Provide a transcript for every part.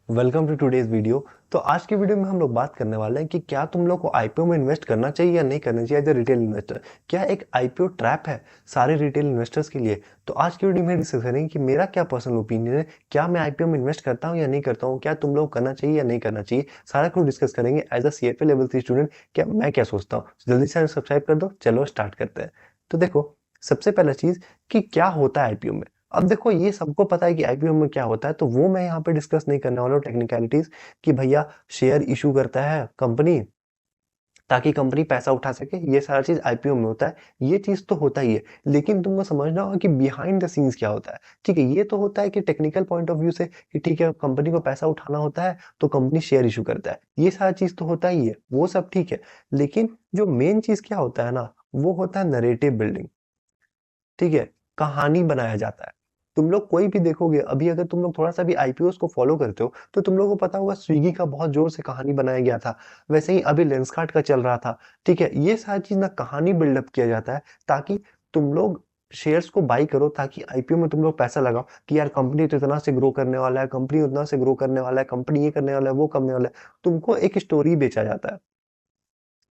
Welcome to today's video. तो आज की वीडियो में हम लोग बात करने वाले हैं कि क्या तुम लोग को आईपीओ में इन्वेस्ट करना चाहिए या नहीं करना चाहिए एज ए रिटेल इन्वेस्टर। क्या एक आईपीओ ट्रैप है सारे रिटेल इन्वेस्टर्स के लिए? तो आज की वीडियो में डिस्कस करेंगे कि मेरा क्या पर्सनल ओपिनियन है, क्या मैं आईपीओ में इन्वेस्ट करता हूँ या नहीं करता हूँ, क्या तुम लोग करना चाहिए या नहीं करना चाहिए, सारा कुछ डिस्कस करेंगे as a CFA level 3 student. क्या मैं क्या सोचता हूँ, जल्दी से सब्सक्राइब कर दो। चलो स्टार्ट करते हैं। तो देखो, सबसे पहला चीज कि क्या होता है आईपीओ में। अब देखो, ये सबको पता है कि आईपीओ में क्या होता है, तो वो मैं यहाँ पे डिस्कस नहीं करने वाला हूँ टेक्निकलिटीज कि भैया शेयर इशू करता है कंपनी ताकि कंपनी पैसा उठा सके। ये सारा चीज आईपीओ में होता है, ये चीज तो होता ही है। लेकिन तुमको समझना होगा कि बिहाइंड द सीन्स क्या होता है। ठीक है, ये तो होता है कि टेक्निकल पॉइंट ऑफ व्यू से कि ठीक है, कंपनी को पैसा उठाना होता है तो कंपनी शेयर इशू करता है, ये सारा चीज तो होता ही है, वो सब ठीक है। लेकिन जो मेन चीज क्या होता है ना, वो होता है नरेटिव बिल्डिंग। ठीक है, कहानी बनाया जाता है। तुम लोग कोई भी देखोगे, अभी अगर तुम लोग थोड़ा सा भी आईपीओस को फॉलो करते हो तो तुम लोगों को पता होगा स्विगी का बहुत जोर से कहानी बनाया गया था। वैसे ही अभी लेंसकार्ट का चल रहा था। ठीक है, ये सारी चीज ना कहानी बिल्डअप किया जाता है ताकि तुम लोग शेयर्स को बाई करो, ताकि आईपीओ में तुम लोग पैसा लगाओ कि यार कंपनी तो इतना से ग्रो करने वाला है, कंपनी उतना से ग्रो करने वाला है, कंपनी ये करने वाला है, वो करने वाला है। तुमको एक स्टोरी बेचा जाता है।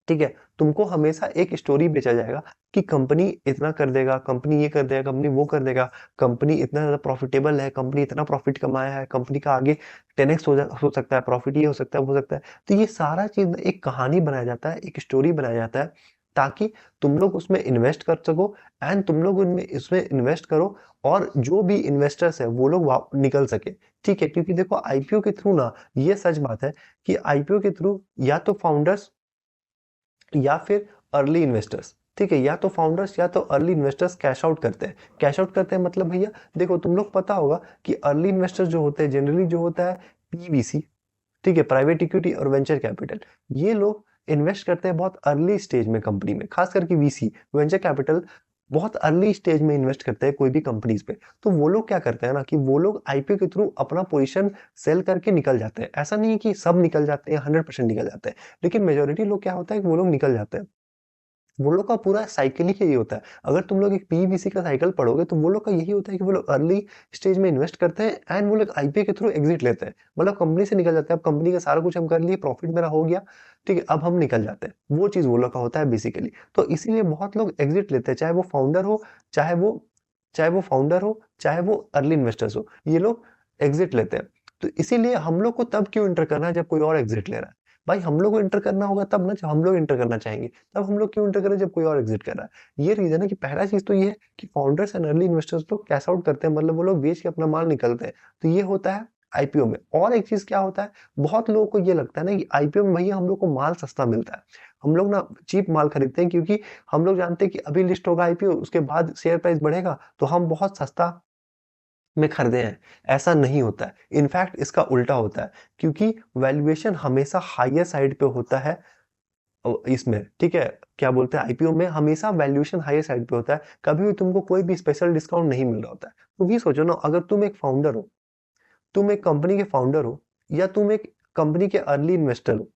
ठीक है, तुमको हमेशा एक स्टोरी बेचा जाएगा कि कंपनी इतना कर देगा, कंपनी ये कर देगा, कंपनी वो कर देगा, कंपनी इतना ज्यादा प्रॉफिटेबल है, कंपनी इतना प्रॉफिट कमाया है, कंपनी का आगे 10x हो सकता है प्रॉफिट, ये हो सकता है, वो हो सकता है। तो ये सारा चीज ना एक कहानी बनाया जाता है, एक स्टोरी बनाया जाता है ताकि तुम लोग उसमें इन्वेस्ट कर सको। एंड तुम लोग उनमें इसमें इन्वेस्ट करो और जो भी इन्वेस्टर्स है वो लोग निकल सके। ठीक है, क्योंकि देखो आईपीओ के थ्रू ना, ये सच बात है कि आईपीओ के थ्रू या तो फाउंडर्स या फिर अर्ली इन्वेस्टर्स, ठीक है, या तो फाउंडर्स या तो अर्ली इन्वेस्टर्स कैश आउट करते हैं। कैश आउट करते हैं मतलब भैया, देखो तुम लोग पता होगा कि अर्ली इन्वेस्टर्स जो होते हैं जनरली जो होता है पीवीसी, ठीक है, प्राइवेट इक्विटी और वेंचर कैपिटल। ये लोग इन्वेस्ट करते हैं बहुत अर्ली स्टेज में कंपनी में, खास करके वीसी वेंचर कैपिटल बहुत अर्ली स्टेज में इन्वेस्ट करते हैं कोई भी कंपनीज पे। तो वो लोग क्या करते हैं ना कि वो लोग आईपीओ के थ्रू अपना पोजीशन सेल करके निकल जाते हैं। ऐसा नहीं है कि सब निकल जाते हैं, 100% निकल जाते हैं, लेकिन मेजोरिटी लोग क्या होता है कि वो लोग निकल जाते हैं। वो लोग का पूरा साइकिल ही यही होता है। अगर तुम लोग एक पीवीसी का साइकिल पढ़ोगे तो वो लोग का यही होता है कि वो लोग अर्ली स्टेज में इन्वेस्ट करते हैं एंड वो लोग आईपीओ के थ्रू एग्जिट लेते हैं। मतलब कंपनी से निकल जाते हैं, अब कंपनी का सारा कुछ हम कर लिए, प्रॉफिट मेरा हो गया, ठीक है, अब हम निकल जाते हैं। वो चीज वो लोग का होता है बेसिकली। तो इसीलिए बहुत लोग एग्जिट लेते हैं, चाहे वो फाउंडर हो, चाहे वो चाहे वो फाउंडर हो, चाहे वो अर्ली इन्वेस्टर्स हो, ये लोग एग्जिट लेते हैं। तो इसीलिए हम लोग को तब क्यों एंटर करना है जब कोई और एग्जिट ले रहा है? भाई हम लोग को एंटर करना होगा तब ना जब हम लोग एंटर करना चाहेंगे। तब हम लोग क्यों एंटर करें जब कोई और एग्जिट कर रहा है? ये रीजन है कि पहला चीज तो ये है कि फाउंडर्स एंड अर्ली इन्वेस्टर्स लोग कैश आउट करते हैं, मतलब वो लोग बेच के अपना माल निकलते हैं। तो ये होता है आईपीओ में। और एक चीज क्या होता है, बहुत लोगों को ये लगता है ना कि आईपीओ में भैया हम लोग को माल सस्ता मिलता है, हम लोग ना चीप माल खरीदते हैं, क्योंकि हम लोग जानते हैं कि अभी लिस्ट होगा आईपीओ, उसके बाद शेयर प्राइस बढ़ेगा तो हम बहुत सस्ता में खरीदे हैं। ऐसा नहीं होता है, इनफैक्ट इसका उल्टा होता है, क्योंकि वैल्यूएशन हमेशा हाईयर साइड पे होता है। इसमें ठीक है, क्या बोलते हैं, आईपीओ में हमेशा वैल्यूएशन हाईयर साइड पे होता है, कभी भी तुमको कोई भी स्पेशल डिस्काउंट नहीं मिल रहा होता है। तुम ये सोचो ना, अगर तुम एक फाउंडर हो, तुम एक कंपनी के फाउंडर हो, या तुम एक कंपनी के अर्ली इन्वेस्टर हो,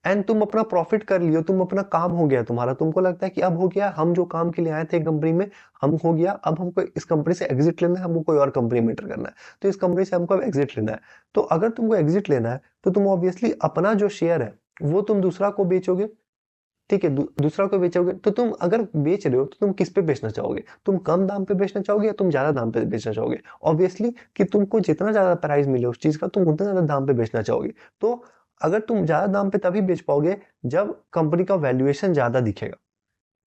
एंड तुम अपना प्रॉफिट कर लियो, तुम अपना काम हो गया तुम्हारा, तुमको लगता है कि अब हो गया, हम जो काम के लिए आए थे कंपनी में, हम हो गया, अब हमको इस कंपनी से एग्जिट लेना है, हमको कोई और कंपनी में एंटर करना है, तो इस कंपनी से हमको अब एग्जिट लेना है। तो अगर तुमको एग्जिट लेना है तो तुम ऑब्वियसली अपना जो शेयर है वो तुम दूसरा को बेचोगे। ठीक है, दूसरा को बेचोगे तो तुम अगर बेच रहे हो तो तुम किस पे बेचना चाहोगे? तुम कम दाम पे बेचना चाहोगे या तुम ज्यादा दाम पे बेचना चाहोगे? ऑब्वियसली कि तुमको जितना ज्यादा प्राइस मिले उस चीज का, तुम उतना ज्यादा दाम पे बेचना चाहोगे। तो अगर तुम ज्यादा दाम पे तभी बेच पाओगे जब कंपनी का वैल्यूएशन ज्यादा दिखेगा।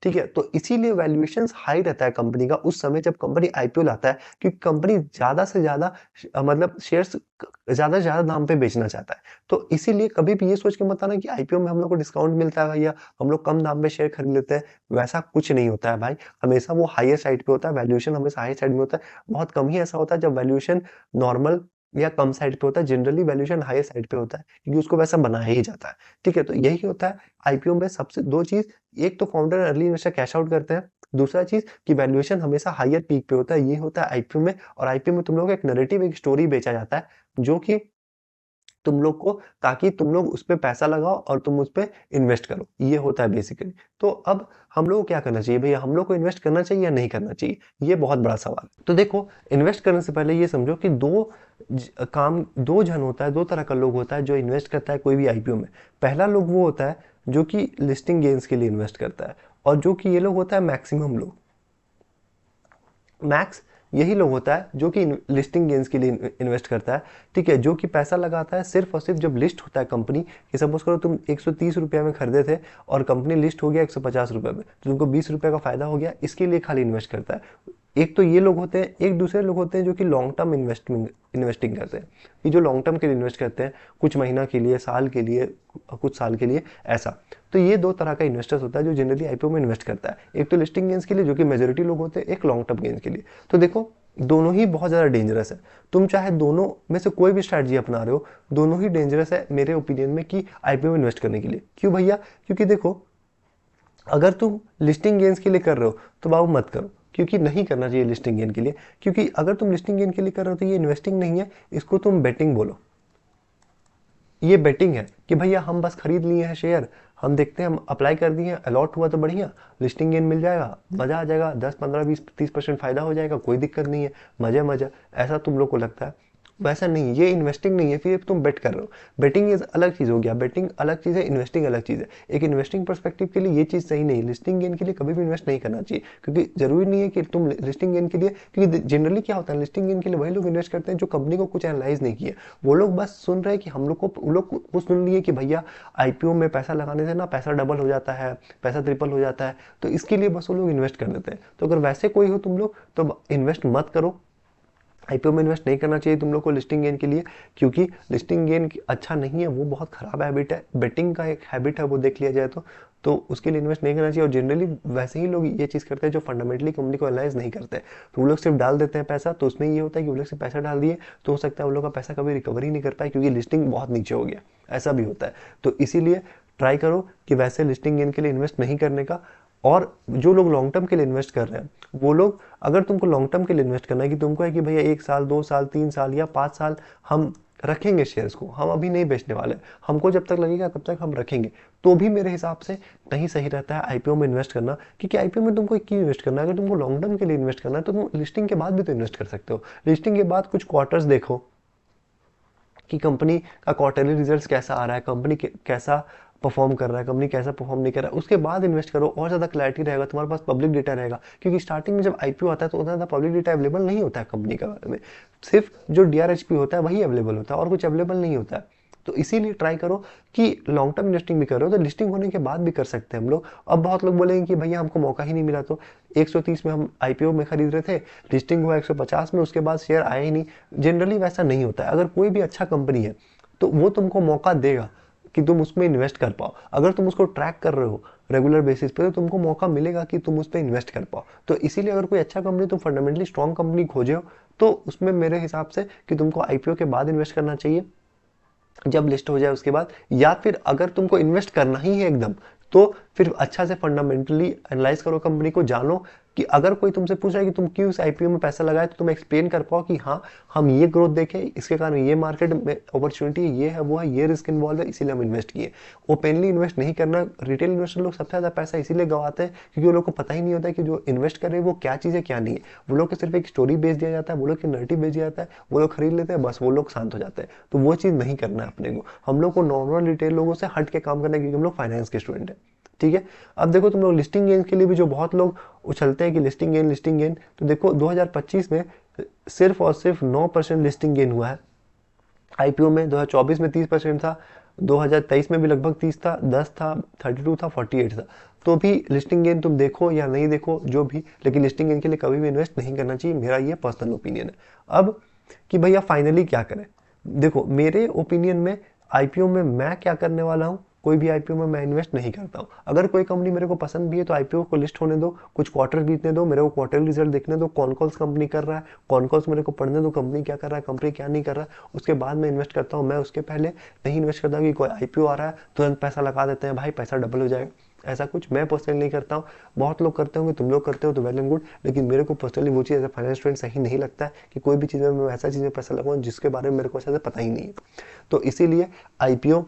ठीक है, तो इसीलिए वैल्यूएशन हाई रहता है कंपनी का उस समय जब कंपनी आईपीओ लाता है, क्योंकि कंपनी ज्यादा से ज्यादा मतलब शेयर्स ज्यादा से ज्यादा दाम पे बेचना चाहता है। तो इसीलिए कभी भी ये सोच के मत आना कि आईपीओ में हम लोग को डिस्काउंट मिलता है या हम लोग कम दाम पे शेयर खरीद लेते हैं। वैसा कुछ नहीं होता है भाई, हमेशा वो हाईयर साइड पे होता है, वैल्यूएशन हमेशा हाई साइड में होता है। बहुत कम ही ऐसा होता है जब वैल्यूएशन नॉर्मल या कम साइड पे होता है, जनरली वैल्यूएशन हाईयर साइड पे होता है, क्योंकि उसको वैसा बनाया ही जाता है। ठीक है, तो यही होता है आईपीओ में सबसे दो चीज, एक तो founder early investor cash out करते हैं, दूसरा चीज कि वैल्यूएशन हमेशा हाईयर पीक पे होता है, ये होता है आईपीओ में। और आईपीओ में तुम लोग एक नैरेटिव, एक स्टोरी बेचा जाता है जो कि तुम लोग को, ताकि तुम लोग उस पे पैसा लगाओ और तुम उस पे इन्वेस्ट करो। ये होता है बेसिकली। तो अब हम लोग को क्या करना चाहिए भैया, हम लोग को इन्वेस्ट करना चाहिए या नहीं करना चाहिए, ये बहुत बड़ा सवाल है। तो देखो, इन्वेस्ट करने से पहले ये समझो कि दो जन होता है, दो तरह का लोग होता है जो इन्वेस्ट करता है कोई भी आईपीओ में। पहला लोग वो होता है जो कि लिस्टिंग गेन्स के लिए इन्वेस्ट करता है, और जो कि ये लोग होता है मैक्सिमम लोग, मैक्स यही लोग होता है जो कि लिस्टिंग गेन्स के लिए इन्वेस्ट करता है। ठीक है, जो कि पैसा लगाता है सिर्फ और सिर्फ जब लिस्ट होता है कंपनी, कि सपोज करो तुम 130 रुपये में खरीदे थे और कंपनी लिस्ट हो गया 150 रुपये में, तो तुमको 20 रुपये का फायदा हो गया, इसके लिए खाली इन्वेस्ट करता है। एक तो ये लोग होते हैं, एक दूसरे लोग होते हैं जो कि लॉन्ग टर्म इन्वेस्टिंग करते हैं, कि जो लॉन्ग टर्म के लिए इन्वेस्ट करते हैं, कुछ महीना के लिए, साल के लिए, कुछ साल के लिए, ऐसा। तो ये दो तरह का इन्वेस्टर्स होता है जो जनरली आईपीओ में इन्वेस्ट करता है। एक तो लिस्टिंग गेन्स के लिए जो कि मेजोरिटी लोग होते हैं, एक लॉन्ग टर्म गेन्स के लिए। तो देखो, दोनों ही बहुत ज़्यादा डेंजरस है। तुम चाहे दोनों में से कोई भी स्ट्रैटेजी अपना रहे हो, दोनों ही डेंजरस है मेरे ओपिनियन में कि आईपीओ में इन्वेस्ट करने के लिए। क्यों भैया? क्योंकि देखो, अगर तुम लिस्टिंग गेन्स के लिए कर रहे हो तो बाबू मत करो, क्योंकि नहीं करना चाहिए लिस्टिंग गेन के लिए। क्योंकि अगर तुम लिस्टिंग गेन के लिए कर रहे हो तो ये इन्वेस्टिंग नहीं है, इसको तुम बेटिंग बोलो। ये बेटिंग है कि भैया हम बस खरीद लिए हैं शेयर, हम देखते हैं, हम अप्लाई कर दिए, अलॉट हुआ तो बढ़िया, लिस्टिंग गेन मिल जाएगा, मजा आ जाएगा, 10 15 20 30% फायदा हो जाएगा, कोई दिक्कत नहीं है, मजा मजा, ऐसा तुम लोग को लगता है। वैसा नहीं, ये इन्वेस्टिंग नहीं है, फिर तुम बेट कर रहे हो। बेटिंग इज अलग चीज हो गया, बेटिंग अलग चीज है, इन्वेस्टिंग अलग चीज है। एक इन्वेस्टिंग पर्सपेक्टिव के लिए ये चीज सही नहीं, लिस्टिंग गेन के लिए कभी भी इन्वेस्ट नहीं करना चाहिए, क्योंकि जरूरी नहीं है कि तुम लिस्टिंग गेन के लिए, क्योंकि जनरली क्या होता है, लिस्टिंग गेन के लिए वही लोग इन्वेस्ट करते हैं जो कंपनी को कुछ एनालाइज नहीं किया, वो लोग बस सुन रहे हैं कि हम लोग को, वो लोग वो सुन लिए कि भैया आईपीओ में पैसा लगाने से ना पैसा डबल हो जाता है, पैसा ट्रिपल हो जाता है, तो इसके लिए बस वो लोग इन्वेस्ट कर देते हैं। तो अगर वैसे कोई हो तुम लोग, तो इन्वेस्ट मत करो, आईपीओ में इन्वेस्ट नहीं करना चाहिए तुम लोग को लिस्टिंग गेन के लिए, क्योंकि लिस्टिंग गेन अच्छा नहीं है, वो बहुत खराब हैबिट है, बेटिंग का एक हैबिट है वो, देख लिया जाए तो उसके लिए इन्वेस्ट नहीं करना चाहिए। और जनरली वैसे ही लोग ये चीज़ करते हैं जो फंडामेंटली कंपनी को एनालाइज नहीं करते, तो वो लोग सिर्फ डाल देते हैं पैसा, तो उसमें ये होता है कि वो लोग सिर्फ पैसा डाल दिए, तो हो सकता है वो लोग का पैसा कभी रिकवर ही नहीं कर पाए, क्योंकि लिस्टिंग बहुत नीचे हो गया, ऐसा भी होता है। तो इसीलिए ट्राई करो कि वैसे लिस्टिंग गेन के लिए इन्वेस्ट नहीं करने का। और जो लोग लॉन्ग टर्म के लिए इन्वेस्ट कर रहे हैं वो लोग, अगर तुमको लॉन्ग टर्म के लिए इन्वेस्ट करना है, कि तुमको है कि भैया 1 साल 2 साल 3 साल या 5 साल हम रखेंगे शेयर्स को, हम अभी नहीं बेचने वाले, हमको जब तक लगेगा तब तक हम रखेंगे, तो भी मेरे हिसाब से नहीं सही रहता है आईपीओ में इन्वेस्ट करना। क्योंकि आईपीओ में तुमको क्यों इन्वेस्ट करना है? अगर तुमको लॉन्ग टर्म के लिए इन्वेस्ट करना है तो तुम लिस्टिंग के बाद भी तो इन्वेस्ट कर सकते हो। लिस्टिंग के बाद कुछ क्वार्टर्स देखो कि कंपनी का क्वार्टरली रिजल्ट्स कैसा आ रहा है, कंपनी कैसा परफॉर्म कर रहा है, कंपनी कैसा परफॉर्म नहीं कर रहा है, उसके बाद इन्वेस्ट करो, और ज़्यादा क्लैरिटी रहेगा, तुम्हारे पास पब्लिक डेटा रहेगा। क्योंकि स्टार्टिंग में जब आईपीओ आता है तो उतना ज़्यादा पब्लिक डेटा अवेलेबल नहीं होता है कंपनी के बारे में, सिर्फ जो डीआरएचपी होता है वही अवेलेबल होता है, और कुछ अवेलेबल नहीं होता है। तो इसीलिए ट्राई करो कि लॉन्ग टर्म इन्वेस्टिंग भी करो, तो लिस्टिंग होने के बाद भी कर सकते हैं हम लोग। अब बहुत लोग बोलेंगे कि भैया हमको मौका ही नहीं मिला, तो 130 में हम आईपीओ में खरीद रहे थे, लिस्टिंग हुआ 150 में, उसके बाद शेयर आया ही नहीं। जनरली वैसा नहीं होता है। अगर कोई भी अच्छा कंपनी है तो वो तुमको मौका देगा कि तुम उसमें इन्वेस्ट कर पाओ। अगर तुम उसको ट्रैक कर रहे हो रेगुलर बेसिस पे, तो तुमको मौका मिलेगा कि तुम उस पर इन्वेस्ट कर पाओ। तो इसीलिए अगर कोई अच्छा कंपनी, तुम फंडामेंटली स्ट्रॉन्ग कंपनी खोजे हो, तो उसमें मेरे हिसाब से कि तुमको आईपीओ के बाद इन्वेस्ट करना चाहिए, जब लिस्ट हो जाए उसके बाद। या फिर अगर तुमको इन्वेस्ट करना ही है एकदम, तो फिर अच्छा से फंडामेंटली एनालाइज करो कंपनी को, जानो कि अगर कोई तुमसे पूछ रहा है कि तुम क्यों इस आईपीओ में पैसा लगाए, तो तुम एक्सप्लेन कर पाओ कि हाँ हम ये ग्रोथ देखें, इसके कारण ये मार्केट में अपॉर्चुनिटी है, ये है वो है, ये रिस्क इन्वॉल्व है, इसीलिए हम इन्वेस्ट किए। ओपनली इन्वेस्ट नहीं करना। रिटेल इन्वेस्टर लोग सबसे ज़्यादा पैसा इसीलिए गवाते हैं क्योंकि वो लोग को पता ही नहीं होता है कि जो इन्वेस्ट कर रहे हैं वो क्या चीज़ है क्या नहीं है। वो लोग को सिर्फ एक स्टोरी बेच दिया जाता है, वो लोग की नरेटिव बेच दिया जाता है, वो लोग खरीद लेते हैं, बस वो लोग शांत हो जाते हैं। तो वो चीज़ नहीं करना है अपने को। हम लोग को नॉर्मल रिटेल लोगों से हट के काम करना है, क्योंकि हम लोग फाइनेंस के स्टूडेंट हैं। ठीक है, अब देखो तुम लोग लिस्टिंग गेन के लिए भी जो बहुत लोग उछलते हैं कि लिस्टिंग गेन, तो देखो 2025 में सिर्फ और सिर्फ 9% लिस्टिंग गेन हुआ है आईपीओ में। 2024 में 30% था, 2023 में भी लगभग 30 था, 10 था, 32 था, 48 था। तो भी लिस्टिंग गेन तुम देखो या नहीं देखो जो भी, लेकिन लिस्टिंग गेन के लिए कभी भी इन्वेस्ट नहीं करना चाहिए, मेरा ये पर्सनल ओपिनियन है। अब कि भैया फाइनली क्या करें, देखो मेरे ओपिनियन में आईपीओ में मैं क्या करने वाला हूँ, कोई भी आईपीओ में मैं इन्वेस्ट नहीं करता हूँ। अगर कोई कंपनी मेरे को पसंद भी है तो आईपीओ को लिस्ट होने दो, कुछ क्वार्टर बीतने दो, मेरे को क्वार्टर रिजल्ट देखने दो, कौन कॉल्स कंपनी कर रहा है, कौन कॉल्स मेरे को पढ़ने दो, कंपनी क्या कर रहा है, कंपनी क्या नहीं कर रहा है, उसके बाद मैं इन्वेस्ट करता हूँ। मैं उसके पहले नहीं इन्वेस्ट करता हूँ कि कोई आईपीओ आ रहा है तुरंत पैसा लगा देते हैं, भाई पैसा डबल हो जाएगा, ऐसा कुछ मैं पर्सनली नहीं करता हूँ। बहुत लोग करते होंगे, तुम लोग करते हो तो वेल एंड गुड, लेकिन मेरे को पर्सनली वो चीज़ एज फाइनेंस स्टूडेंट सही नहीं लगता है कि कोई भी चीज़ में मैं ऐसा चीज़ में पैसा लगाऊँ जिसके बारे में मेरे को ऐसा पता ही नहीं है। तो इसीलिए आईपीओ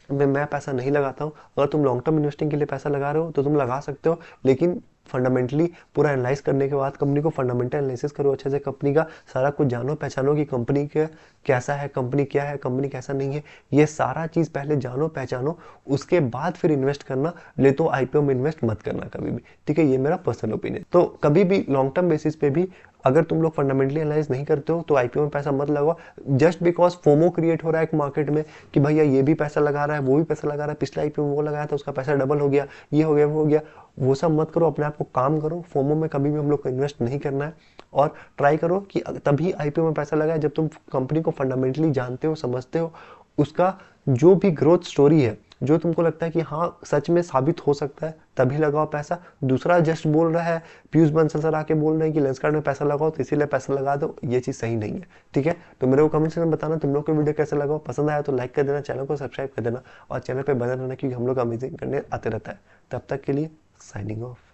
में मैं पैसा नहीं लगाता हूँ। अगर तुम लॉन्ग टर्म इन्वेस्टिंग के लिए पैसा लगा रहे हो तो तुम लगा सकते हो, लेकिन फंडामेंटली पूरा एनालाइज करने के बाद कंपनी को फंडामेंटल एनालिसिस करो अच्छे से, कंपनी का सारा कुछ जानो पहचानो कि कंपनी के कैसा है, कंपनी क्या है, कंपनी कैसा नहीं है, ये सारा चीज़ पहले जानो पहचानो, उसके बाद फिर इन्वेस्ट करना। ले तो आईपीओ में इन्वेस्ट मत करना कभी भी, ठीक है, ये मेरा पर्सनल ओपिनियन। तो कभी भी लॉन्ग टर्म बेसिस पे भी अगर तुम लोग फंडामेंटली एनालाइज नहीं करते हो तो आईपीओ में पैसा मत लगाओ, जस्ट बिकॉज फोमो क्रिएट हो रहा है एक मार्केट में कि भैया ये भी पैसा लगा रहा है, वो भी पैसा लगा रहा है, पिछले आईपीओ में वो लगाया था उसका पैसा डबल हो गया, ये हो गया, वो हो गया। वो सब मत करो, अपने आप को काम करो। फोमो में कभी भी हम लोग को इन्वेस्ट नहीं करना है, और ट्राई करो कि तभी आईपीओ में पैसा लगाए जब तुम कंपनी को फंडामेंटली जानते हो, समझते हो, उसका जो भी ग्रोथ स्टोरी है, जो तुमको लगता है कि हाँ सच में साबित हो सकता है, तभी लगाओ पैसा। दूसरा जस्ट बोल रहा है, पीयूष बंसल सर आके बोल रहे हैं कि लेंसकार्ट में पैसा लगाओ तो इसीलिए पैसा लगा दो, ये चीज़ सही नहीं है, ठीक है। तो मेरे को कमेंट सेक्शन में बताना तुम लोग को वीडियो कैसे लगाओ, पसंद आया तो लाइक कर देना, चैनल को सब्सक्राइब कर देना, और चैनल पर बने रहना क्योंकि हम लोग अमेजिंग करने आते रहता है। तब तक के लिए साइनिंग ऑफ।